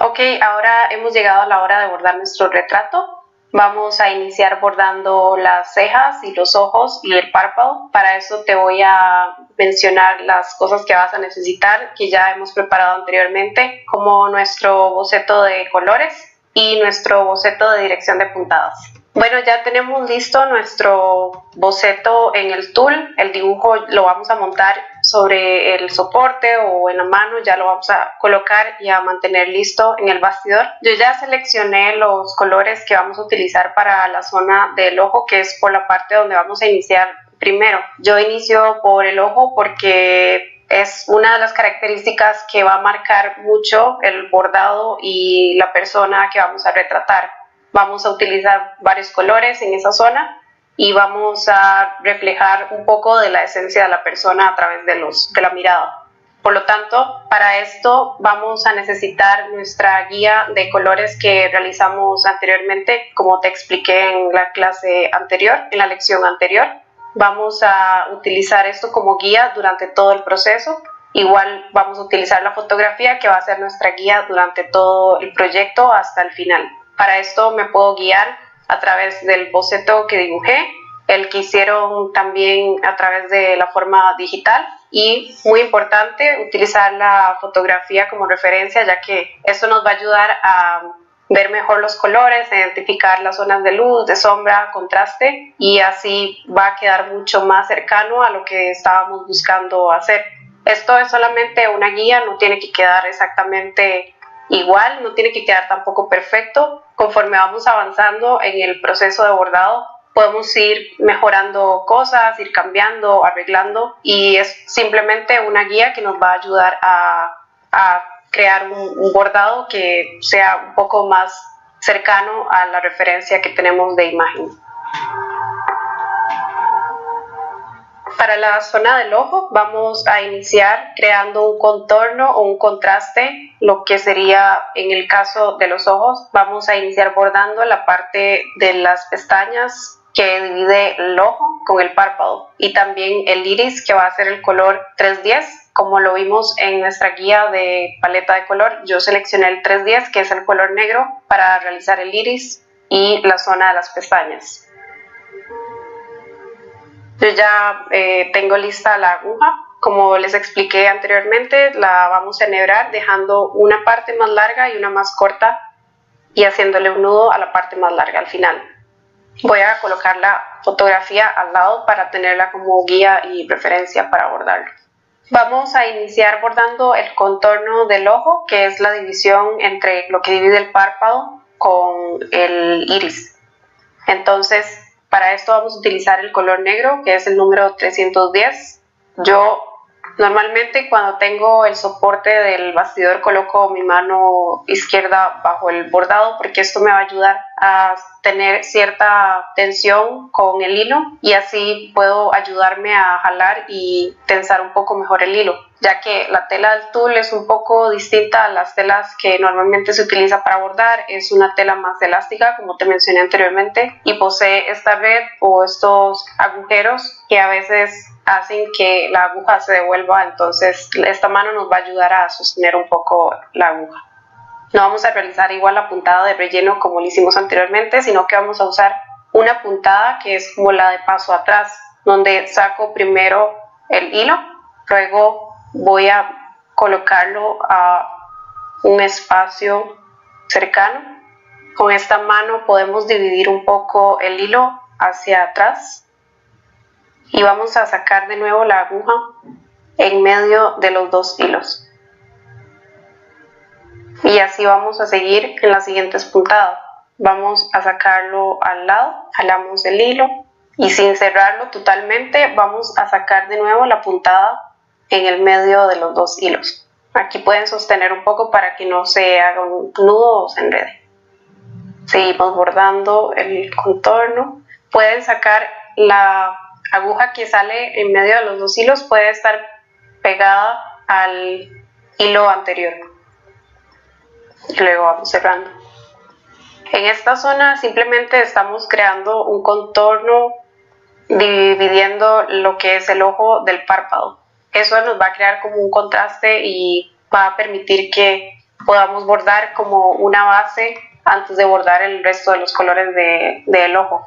Ok, ahora hemos llegado a la hora de bordar nuestro retrato. Vamos a iniciar bordando las cejas y los ojos y el párpado. Para eso te voy a mencionar las cosas que vas a necesitar, que ya hemos preparado anteriormente, como nuestro boceto de colores y nuestro boceto de dirección de puntadas. Bueno, ya tenemos listo nuestro boceto en el tool. El dibujo lo vamos a montar sobre el soporte o en la mano, ya lo vamos a colocar y a mantener listo en el bastidor. Yo ya seleccioné los colores que vamos a utilizar para la zona del ojo, que es por la parte donde vamos a iniciar primero. Yo inicio por el ojo porque es una de las características que va a marcar mucho el bordado y la persona que vamos a retratar. Vamos a utilizar varios colores en esa zona y vamos a reflejar un poco de la esencia de la persona a través de la mirada. Por lo tanto, para esto vamos a necesitar nuestra guía de colores que realizamos anteriormente, como te expliqué en la clase anterior, en la lección anterior. Vamos a utilizar esto como guía durante todo el proceso. Igual vamos a utilizar la fotografía, que va a ser nuestra guía durante todo el proyecto hasta el final. Para esto me puedo guiar a través del boceto que dibujé, el que hicieron también a través de la forma digital, y muy importante utilizar la fotografía como referencia, ya que esto nos va a ayudar a ver mejor los colores, a identificar las zonas de luz, de sombra, contraste, y así va a quedar mucho más cercano a lo que estábamos buscando hacer. Esto es solamente una guía, no tiene que quedar exactamente igual, no tiene que quedar tampoco perfecto. Conforme vamos avanzando en el proceso de bordado, podemos ir mejorando cosas, ir cambiando, arreglando, y es simplemente una guía que nos va a ayudar a crear un bordado que sea un poco más cercano a la referencia que tenemos de imagen. Para la zona del ojo vamos a iniciar creando un contorno o un contraste, lo que sería en el caso de los ojos. Vamos a iniciar bordando la parte de las pestañas que divide el ojo con el párpado, y también el iris, que va a ser el color 310, como lo vimos en nuestra guía de paleta de color. Yo seleccioné el 310, que es el color negro, para realizar el iris y la zona de las pestañas. Yo ya tengo lista la aguja. Como les expliqué anteriormente, la vamos a enhebrar dejando una parte más larga y una más corta, y haciéndole un nudo a la parte más larga al final. Voy a colocar la fotografía al lado para tenerla como guía y referencia para bordarlo. Vamos a iniciar bordando el contorno del ojo, que es la división entre lo que divide el párpado con el iris. Entonces, para esto vamos a utilizar el color negro, que es el número 310. Yo normalmente, cuando tengo el soporte del bastidor, coloco mi mano izquierda bajo el bordado, porque esto me va a ayudar a tener cierta tensión con el hilo, y así puedo ayudarme a jalar y tensar un poco mejor el hilo, ya que la tela del tul es un poco distinta a las telas que normalmente se utiliza para bordar. Es una tela más elástica, como te mencioné anteriormente, y posee esta red o estos agujeros que a veces hacen que la aguja se devuelva. Entonces esta mano nos va a ayudar a sostener un poco la aguja. No vamos a realizar igual la puntada de relleno como lo hicimos anteriormente, sino que vamos a usar una puntada que es como la de paso atrás, donde saco primero el hilo, luego voy a colocarlo a un espacio cercano. Con esta mano podemos dividir un poco el hilo hacia atrás, y vamos a sacar de nuevo la aguja en medio de los dos hilos, y así vamos a seguir en las siguientes puntadas. Vamos a sacarlo al lado, jalamos el hilo, y sin cerrarlo totalmente vamos a sacar de nuevo la puntada en el medio de los dos hilos. Aquí pueden sostener un poco para que no se haga un nudo o se enrede. Seguimos bordando el contorno. Pueden sacar la aguja que sale en medio de los dos hilos, puede estar pegada al hilo anterior, y luego vamos cerrando. En esta zona simplemente estamos creando un contorno dividiendo lo que es el ojo del párpado. Eso nos va a crear como un contraste y va a permitir que podamos bordar como una base antes de bordar el resto de los colores del ojo.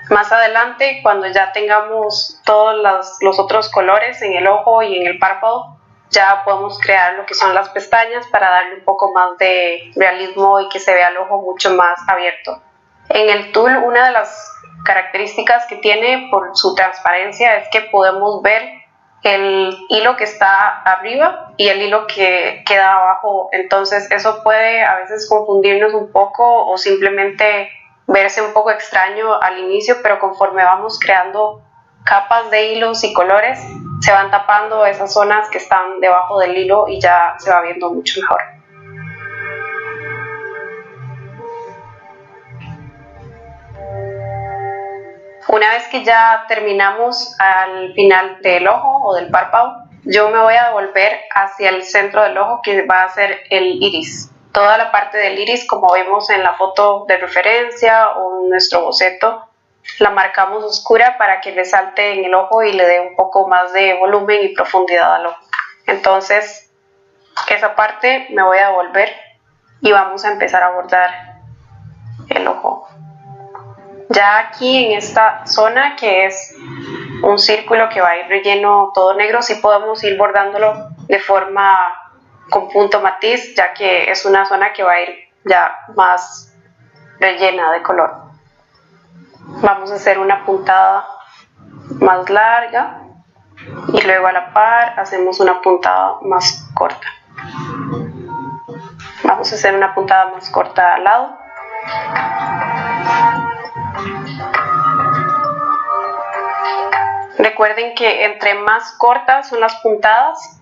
Más adelante, cuando ya tengamos todos los otros colores en el ojo y en el párpado, ya podemos crear lo que son las pestañas para darle un poco más de realismo y que se vea el ojo mucho más abierto. En el tul, una de las características que tiene por su transparencia es que podemos ver el hilo que está arriba y el hilo que queda abajo, entonces eso puede a veces confundirnos un poco o simplemente verse un poco extraño al inicio, pero conforme vamos creando capas de hilos y colores se van tapando esas zonas que están debajo del hilo y ya se va viendo mucho mejor. Una vez que ya terminamos al final del ojo o del párpado, yo me voy a volver hacia el centro del ojo, que va a ser el iris. Toda la parte del iris, como vemos en la foto de referencia o en nuestro boceto, la marcamos oscura para que resalte en el ojo y le dé un poco más de volumen y profundidad al ojo. Entonces, esa parte me voy a volver y vamos a empezar a bordar el ojo. Ya aquí en esta zona, que es un círculo que va a ir relleno todo negro, sí podemos ir bordándolo de forma con punto matiz, ya que es una zona que va a ir ya más rellena de color. Vamos a hacer una puntada más larga y luego a la par hacemos una puntada más corta. Vamos a hacer una puntada más corta al lado. Recuerden que entre más cortas son las puntadas,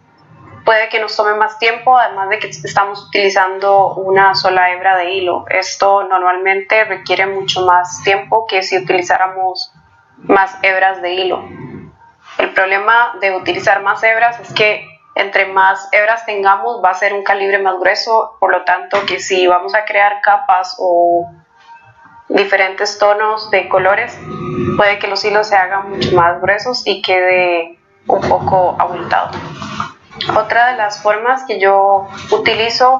puede que nos tome más tiempo, además de que estamos utilizando una sola hebra de hilo. Esto normalmente requiere mucho más tiempo que si utilizáramos más hebras de hilo. El problema de utilizar más hebras es que entre más hebras tengamos va a ser un calibre más grueso, por lo tanto que si vamos a crear capas o diferentes tonos de colores, puede que los hilos se hagan mucho más gruesos y quede un poco abultado. Otra de las formas que yo utilizo,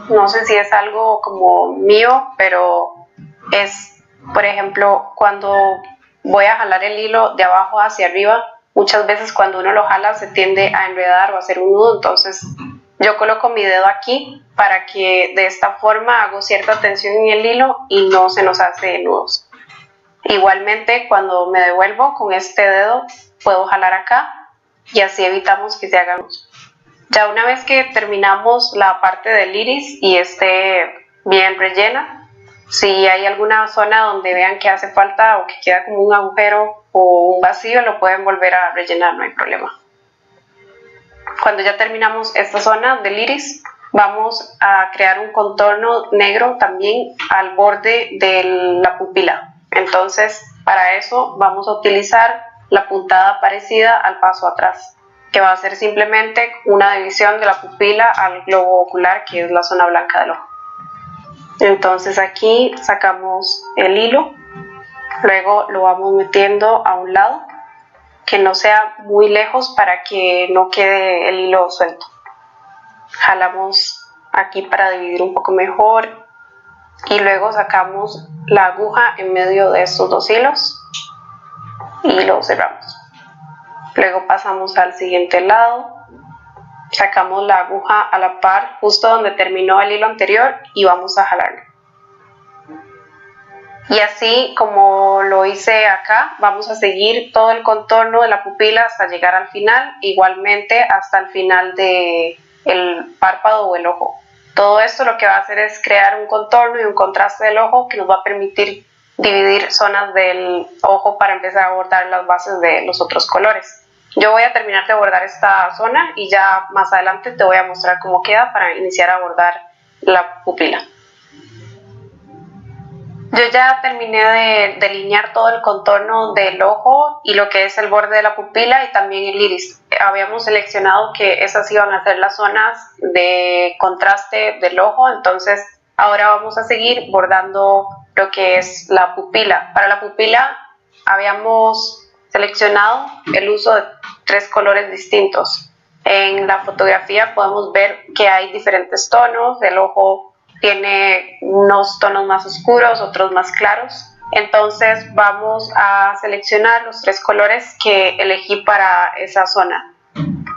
no sé si es algo como mío, pero es, por ejemplo, cuando voy a jalar el hilo de abajo hacia arriba, muchas veces cuando uno lo jala se tiende a enredar o a hacer un nudo, entonces yo coloco mi dedo aquí para que de esta forma hago cierta tensión en el hilo y no se nos hace nudos. Igualmente, cuando me devuelvo con este dedo puedo jalar acá y así evitamos que se hagan nudos. Ya una vez que terminamos la parte del iris y esté bien rellena, si hay alguna zona donde vean que hace falta o que queda como un agujero o un vacío, lo pueden volver a rellenar, no hay problema. Cuando ya terminamos esta zona del iris, vamos a crear un contorno negro también al borde de la pupila. Entonces, para eso vamos a utilizar la puntada parecida al paso atrás, que va a ser simplemente una división de la pupila al globo ocular, que es la zona blanca del ojo. Entonces aquí sacamos el hilo, luego lo vamos metiendo a un lado, que no sea muy lejos para que no quede el hilo suelto. Jalamos aquí para dividir un poco mejor y luego sacamos la aguja en medio de estos dos hilos y lo cerramos. Luego pasamos al siguiente lado, sacamos la aguja a la par justo donde terminó el hilo anterior y vamos a jalarlo. Y así como lo hice acá, vamos a seguir todo el contorno de la pupila hasta llegar al final, igualmente hasta el final del párpado o el ojo. Todo esto lo que va a hacer es crear un contorno y un contraste del ojo que nos va a permitir dividir zonas del ojo para empezar a bordar las bases de los otros colores. Yo voy a terminar de bordar esta zona y ya más adelante te voy a mostrar cómo queda para iniciar a bordar la pupila. Yo ya terminé de delinear todo el contorno del ojo y lo que es el borde de la pupila y también el iris. Habíamos seleccionado que esas iban a ser las zonas de contraste del ojo, entonces ahora vamos a seguir bordando lo que es la pupila. Para la pupila habíamos seleccionado el uso de 3 colores distintos. En la fotografía podemos ver que hay diferentes tonos, el ojo tiene unos tonos más oscuros, otros más claros. Entonces vamos a seleccionar los 3 colores que elegí para esa zona.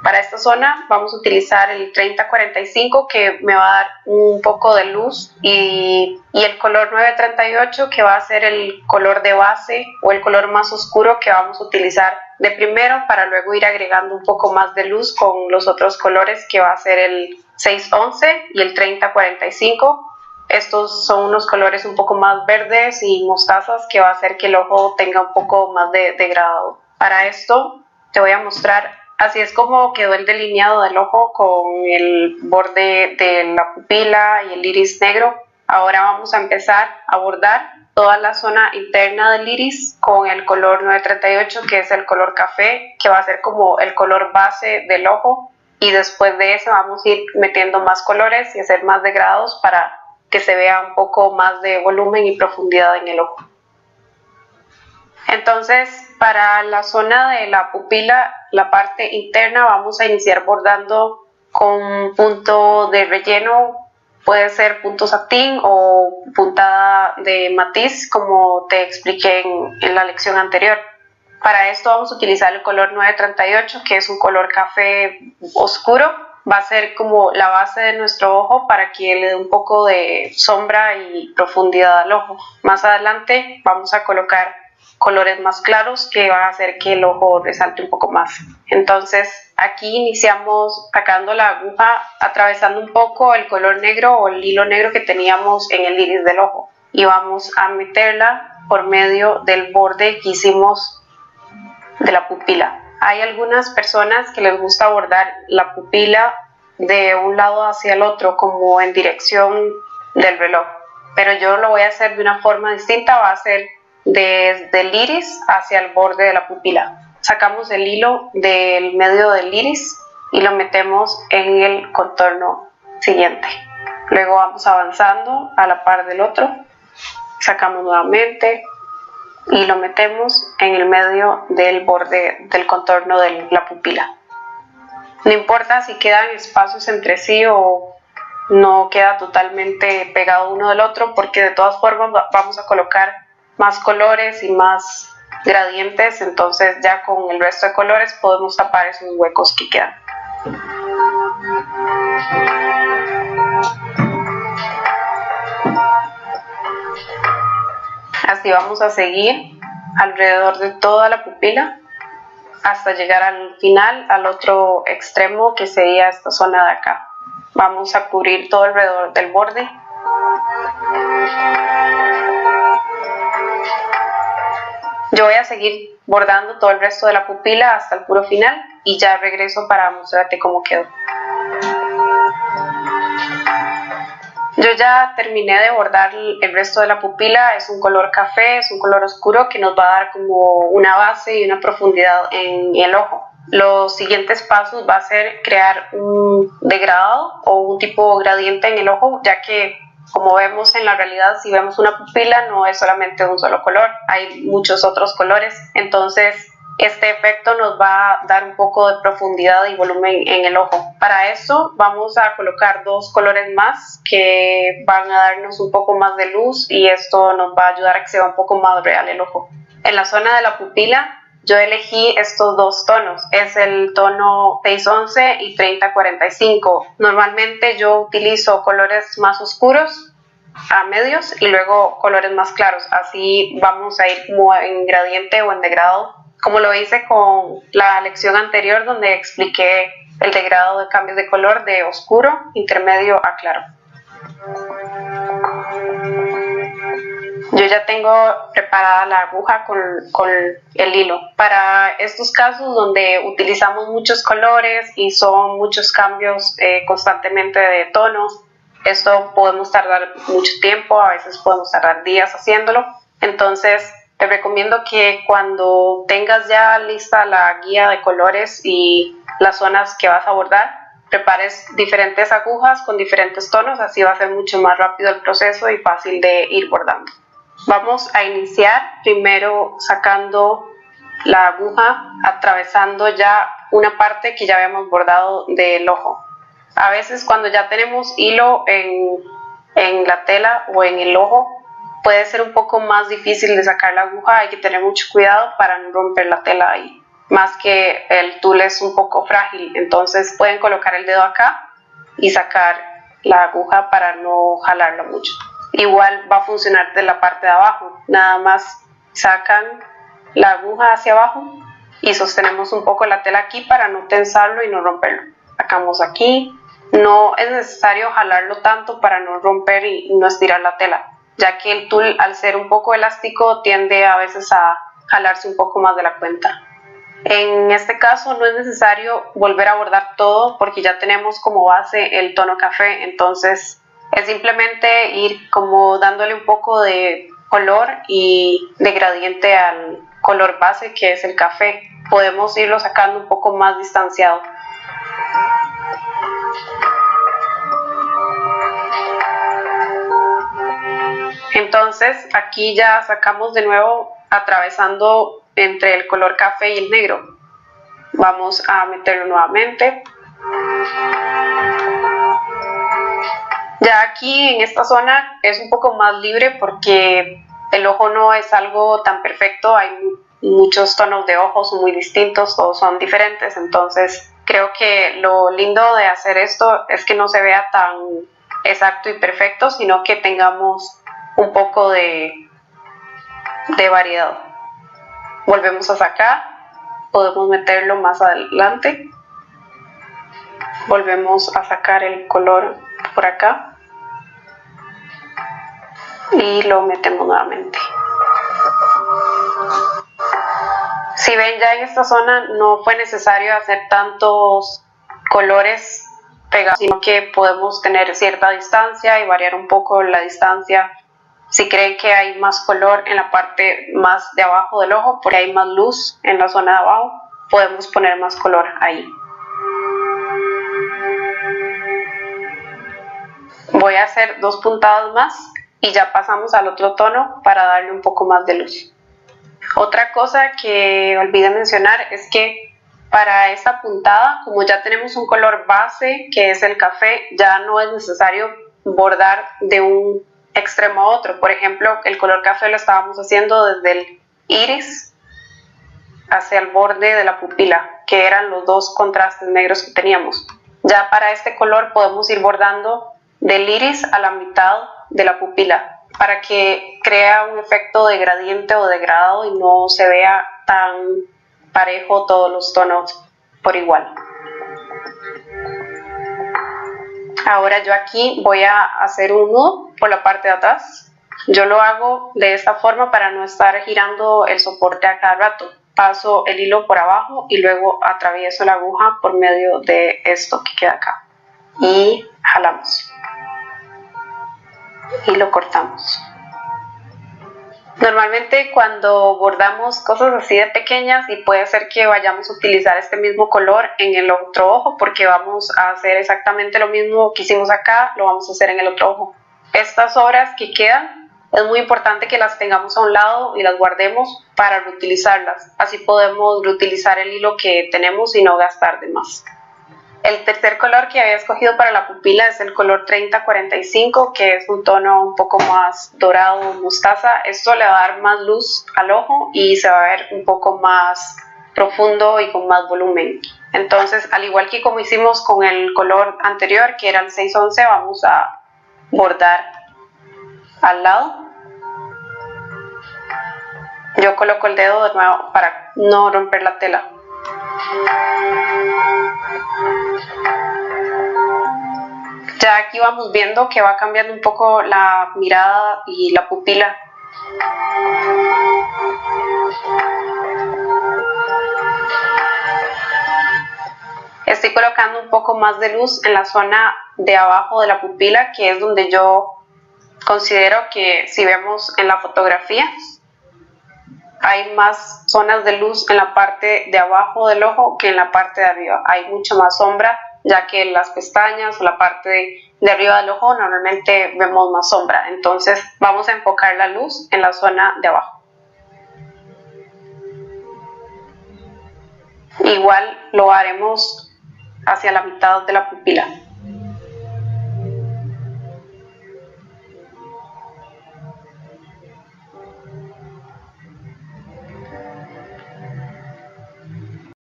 Para esta zona vamos a utilizar el 3045 que me va a dar un poco de luz y el color 938 que va a ser el color de base o el color más oscuro que vamos a utilizar de primero para luego ir agregando un poco más de luz con los otros colores que va a ser el 611 y el 3045. Estos son unos colores un poco más verdes y mostazas que va a hacer que el ojo tenga un poco más de degradado. Para esto te voy a mostrar. Así es como quedó el delineado del ojo con el borde de la pupila y el iris negro. Ahora vamos a empezar a bordar toda la zona interna del iris con el color 938 que es el color café, que va a ser como el color base del ojo, y después de eso vamos a ir metiendo más colores y hacer más degradados para que se vea un poco más de volumen y profundidad en el ojo. Entonces, para la zona de la pupila, la parte interna, vamos a iniciar bordando con punto de relleno, puede ser punto satín o puntada de matiz, como te expliqué en la lección anterior. Para esto vamos a utilizar el color 938, que es un color café oscuro. Va a ser como la base de nuestro ojo para que le dé un poco de sombra y profundidad al ojo. Más adelante vamos a colocar colores más claros que van a hacer que el ojo resalte un poco más. Entonces aquí iniciamos sacando la aguja, atravesando un poco el color negro o el hilo negro que teníamos en el iris del ojo, y vamos a meterla por medio del borde que hicimos de la pupila. Hay algunas personas que les gusta bordar la pupila de un lado hacia el otro, como en dirección del reloj, pero yo lo voy a hacer de una forma distinta. Va a ser desde el iris hacia el borde de la pupila. Sacamos el hilo del medio del iris y lo metemos en el contorno siguiente. Luego vamos avanzando a la par del otro, sacamos nuevamente y lo metemos en el medio del borde del contorno de la pupila. No importa si quedan espacios entre sí o no queda totalmente pegado uno del otro, porque de todas formas vamos a colocar más colores y más gradientes, entonces ya con el resto de colores podemos tapar esos huecos que quedan. Así vamos a seguir alrededor de toda la pupila hasta llegar al final, al otro extremo, que sería esta zona de acá. Vamos a cubrir todo alrededor del borde. Yo voy a seguir bordando todo el resto de la pupila hasta el puro final y ya regreso para mostrarte cómo quedó. Yo ya terminé de bordar el resto de la pupila. Es un color café, es un color oscuro que nos va a dar como una base y una profundidad en el ojo. Los siguientes pasos va a ser crear un degradado o un tipo gradiente en el ojo, ya que como vemos en la realidad, si vemos una pupila no es solamente un solo color, hay muchos otros colores. Entonces este efecto nos va a dar un poco de profundidad y volumen en el ojo. Para eso vamos a colocar 2 colores más que van a darnos un poco más de luz, y esto nos va a ayudar a que sea un poco más real el ojo. En la zona de la pupila yo elegí estos 2 tonos, es el tono 611 y 3045. Normalmente yo utilizo colores más oscuros a medios y luego colores más claros, así vamos a ir como en gradiente o en degradado, como lo hice con la lección anterior donde expliqué el degradado de cambios de color de oscuro, intermedio a claro. Yo ya tengo preparada la aguja con el hilo. Para estos casos donde utilizamos muchos colores y son muchos cambios constantemente de tonos, esto podemos tardar mucho tiempo, a veces podemos tardar días haciéndolo. Entonces te recomiendo que cuando tengas ya lista la guía de colores y las zonas que vas a bordar, prepares diferentes agujas con diferentes tonos, así va a ser mucho más rápido el proceso y fácil de ir bordando. Vamos a iniciar primero sacando la aguja, atravesando ya una parte que ya habíamos bordado del ojo. A veces cuando ya tenemos hilo en la tela o en el ojo, puede ser un poco más difícil de sacar la aguja, hay que tener mucho cuidado para no romper la tela ahí. Más que el tul es un poco frágil, entonces pueden colocar el dedo acá y sacar la aguja para no jalarla mucho. Igual va a funcionar de la parte de abajo, nada más sacan la aguja hacia abajo y sostenemos un poco la tela aquí para no tensarlo y no romperlo. Sacamos aquí, no es necesario jalarlo tanto para no romper y no estirar la tela, ya que el tul al ser un poco elástico tiende a veces a jalarse un poco más de la cuenta. En este caso no es necesario volver a bordar todo porque ya tenemos como base el tono café, entonces es simplemente ir como dándole un poco de color y de gradiente al color base que es el café. Podemos irlo sacando un poco más distanciado. Entonces aquí ya sacamos de nuevo atravesando entre el color café y el negro. Vamos a meterlo nuevamente. Ya aquí en esta zona es un poco más libre porque el ojo no es algo tan perfecto, hay muchos tonos de ojos muy distintos, todos son diferentes, entonces creo que lo lindo de hacer esto es que no se vea tan exacto y perfecto, sino que tengamos un poco de variedad. Volvemos a sacar, podemos meterlo más adelante, volvemos a sacar el color por acá y lo metemos nuevamente. Si ven, ya en esta zona no fue necesario hacer tantos colores pegados, sino que podemos tener cierta distancia y variar un poco la distancia. Si creen que hay más color en la parte más de abajo del ojo, porque hay más luz en la zona de abajo, podemos poner más color ahí. Voy a hacer 2 puntadas más y ya pasamos al otro tono para darle un poco más de luz. Otra cosa que olvidé mencionar es que para esta puntada, como ya tenemos un color base que es el café, ya no es necesario bordar de un extremo a otro. Por ejemplo, el color café lo estábamos haciendo desde el iris hacia el borde de la pupila, que eran los 2 contrastes negros que teníamos. Ya para este color podemos ir bordando del iris a la mitad de la pupila para que crea un efecto de gradiente o degradado y no se vea tan parejo todos los tonos por igual. Ahora yo aquí voy a hacer un nudo por la parte de atrás. Yo lo hago de esta forma para no estar girando el soporte a cada rato. Paso el hilo por abajo y luego atravieso la aguja por medio de esto que queda acá. Y jalamos. Y lo cortamos. Normalmente cuando bordamos cosas así de pequeñas, y puede ser que vayamos a utilizar este mismo color en el otro ojo porque vamos a hacer exactamente lo mismo que hicimos acá, lo vamos a hacer en el otro ojo. Estas obras que quedan es muy importante que las tengamos a un lado y las guardemos para reutilizarlas. Así podemos reutilizar el hilo que tenemos y no gastar de más. El tercer color que había escogido para la pupila es el color 3045, que es un tono un poco más dorado, mostaza. Esto le va a dar más luz al ojo y se va a ver un poco más profundo y con más volumen. Entonces, al igual que como hicimos con el color anterior, que era el 611, vamos a bordar al lado. Yo coloco el dedo de nuevo para no romper la tela. Ya aquí vamos viendo que va cambiando un poco la mirada y la pupila. Estoy colocando un poco más de luz en la zona de abajo de la pupila, que es donde yo considero que, si vemos en la fotografía, hay más zonas de luz en la parte de abajo del ojo que en la parte de arriba. Hay mucha más sombra, ya que en las pestañas o la parte de arriba del ojo normalmente vemos más sombra. Entonces vamos a enfocar la luz en la zona de abajo. Igual lo haremos hacia la mitad de la pupila.